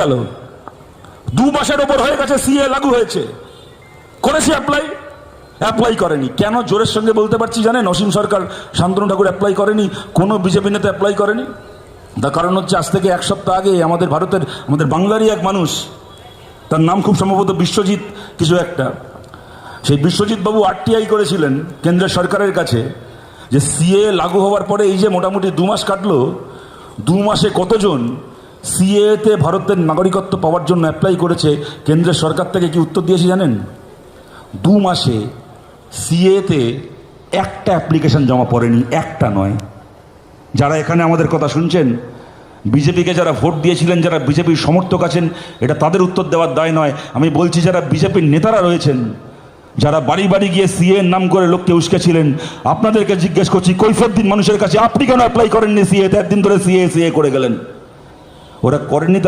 গেল 2 মাসের ওপর হয়ে গেছে, সিএ লাগু হয়েছে, করেছে অ্যাপ্লাই করেনি। কেন? জোরের সঙ্গে বলতে পারছি জানেন? অসীম সরকার, শান্তনু ঠাকুর অ্যাপ্লাই করেনি, কোনো বিজেপি নেতা অ্যাপ্লাই করেনি। তার কারণ হচ্ছে আজ থেকে 1 সপ্তাহ আগে আমাদের বাংলারই এক মানুষ, তার নাম খুব সম্ভবত বিশ্বজিৎ কিছু একটা, সেই বিশ্বজিৎ বাবু আরটিআই করেছিলেন কেন্দ্রের সরকারের কাছে যে সিএ লাগু হওয়ার পরে এই যে মোটামুটি 2 মাস কাটলো, 2 মাসে কতজন সিএতে ভারতের নাগরিকত্ব পাওয়ার জন্য অ্যাপ্লাই করেছে, কেন্দ্রের সরকার থেকে কি উত্তর দিয়েছে জানেন? 2 মাসে সিএতে একটা অ্যাপ্লিকেশন জমা পড়েনি, একটা নয়। যারা এখানে আমাদের কথা শুনছেন, বিজেপিকে যারা ভোট দিয়েছিলেন, যারা বিজেপির সমর্থক আছেন, এটা তাদের উত্তর দেওয়ার দায় নয়। আমি বলছি যারা বিজেপির নেতারা রয়েছেন, যারা বাড়ি বাড়ি গিয়ে সিএ নাম করে লোককে উস্কেছিলেন, আপনাদেরকে জিজ্ঞেস করছি, কৈফিয়ত দিন মানুষের কাছে, আপনি কেন অ্যাপ্লাই করেননি সিএতে? একদিন ধরে সিএ করে গেলেন। ওরা করেননি, তার